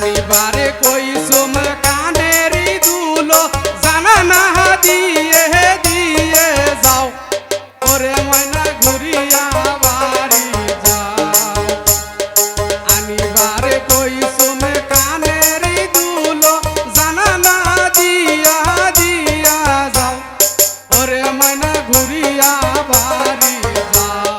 আনিবারে কইসুম কানেরি দুলো জানা না দিয়ে দিয়ে যাও ওরে ময়না ঘুরিয়া বাড়ি যাও আনিবারে কইসুম কানেরি দুলো জানা না দিয়া দিয়া যাও ওরে ময়না ঘুরিয়া বাড়ি যাও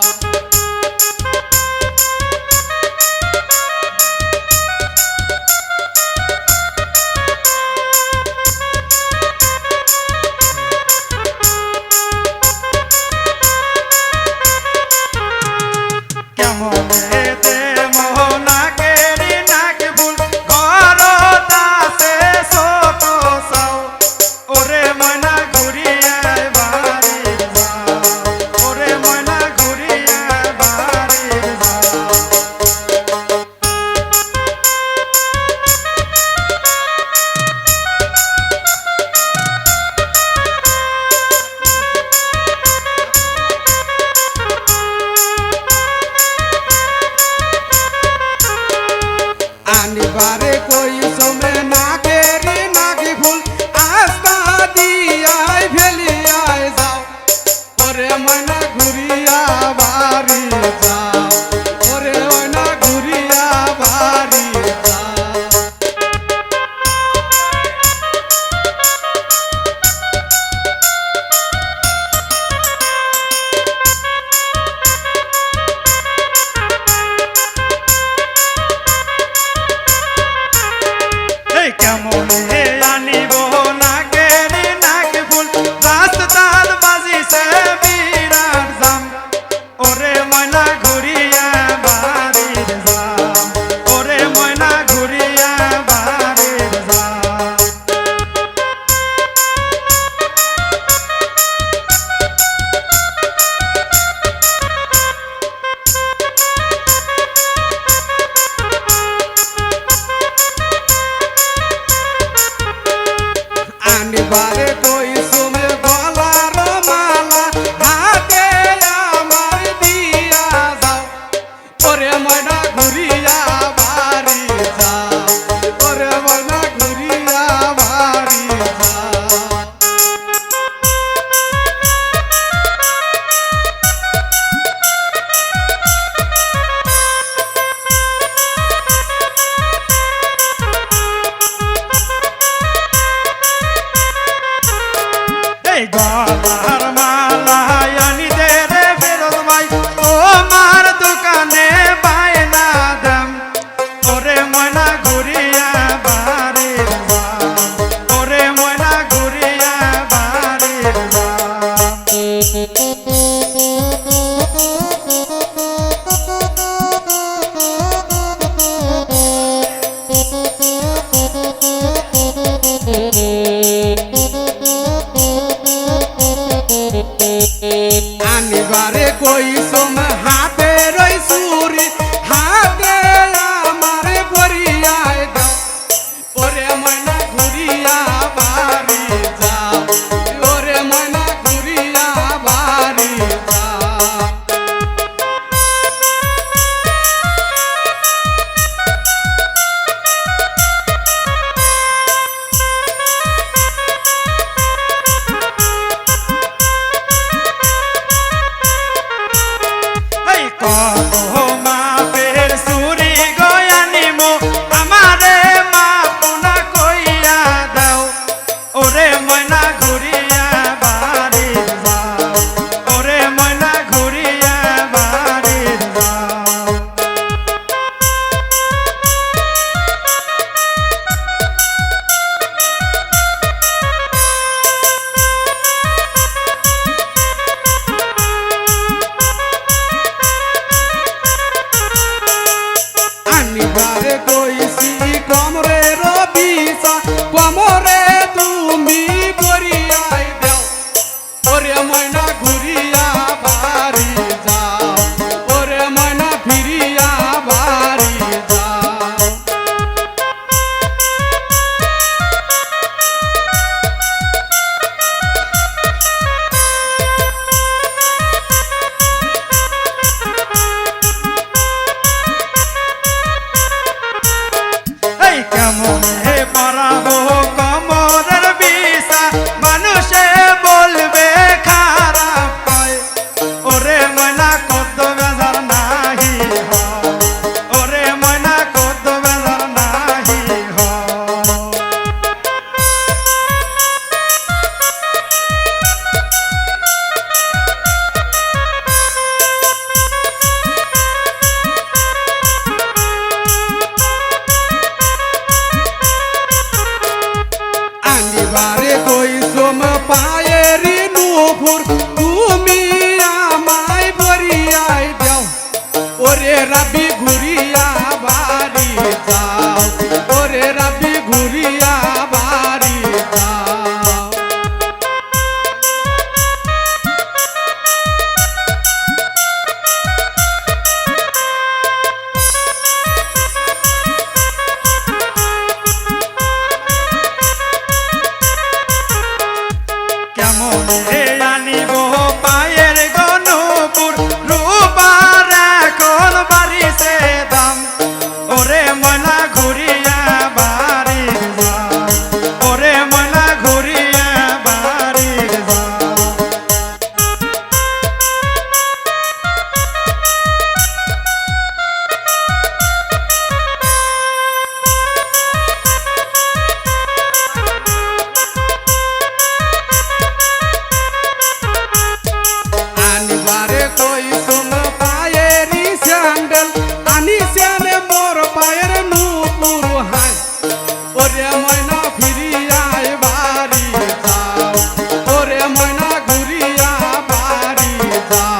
আনিবারে কইসুমে নাকেরি নাকি ফুল আস্তা দিয়াই ফেলিয়াই যাও ওরে ময়না ঘুরিয়া বাড়ি যাও ওরে ময়না ঘুরিয়া বাড়ি যাও কেমন হে আনিব নাকেরি নাকি ফুল রাস্তার বাজিছে বিরাট জাম ওরে ময়না ঘুরিয়া বাড়ির যাম ওরে ময়না ঘুরিয়া বাড়ির যাম আনিবারে কইসুমে গলার মালা হাতে আমার দিয়া যাও ওরে ময়না ঘুরিয়া বাড়ি যাও ওরে ময়না ঘুরিয়া বাড়ি যাও গলার মালা আনি দে রে ফেরত ভাই তোমার দোকানে বায়না দাম ওরে ময়না ঘুরিয়া বাড়ির যাম ওরে ময়না ঘুরিয়া বাড়ির যাম আনিবারে কইসুম হাতে রই সুরি হাতে আমার ভরিয়ায় দাও ওরে ময়না ঘুরিয়া বাড়ি যাও ওরে ময়না ঘুরিয়া বাড়ি যাও কত মাপের সুরি গয়ানিমো আমারে মাপুনা কইয়া দাও ওরে ময়না ঘুরিয়া বাড়ি যাও ওরে ময়না ঘুরিয়া বাড়ি যাও আনিবারে কইছি কমরে রবিসা কমরে তুমি বরিয়াই দাও ওরে ময়না ঘুরিয়া বাড়ি যাও ওরে ময়না ফিরিয়া বাড়ি যাও এই নূপুর তুমি আমায় বরিয়ায় দাও ওরে রাবি ঘুরিয়া বাড়ি যাও ওরে রাবি ঘুরিয়া বাড়ি যাও কেমন আনিব পায়ের গনুপুর রূপার এখন বাড়িছে দাম ওরে ময়না ঘুরিয়া বাড়ি যাও ওরে ময়না ঘুরিয়া বাড়ি যাও আনিবারে কই তুম পায়েরি স্যান্ডেল আনিছেন মোর পায়ের নূপুর হাই ওরে ময়না ফিরিয়ায় বাড়ি যাও ওরে ময়না ঘুরিয়া বাড়ি যাও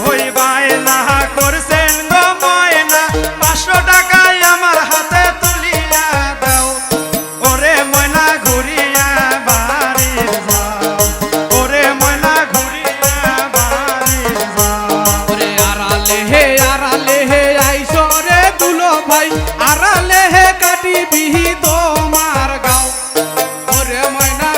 ওই বায়না করছেন গো ময়না 500 টাকায় আমার হাতে তুলিয়া দাও ওরে ময়না ঘুরিয়া বাড়ি যাও ওরে ময়না ঘুরিয়া বাড়ি যাও ওরে আরালে হে আইসো রে দুলো ভাই আরালে হে কাটি বিহি তোমার গাও ওরে ময়না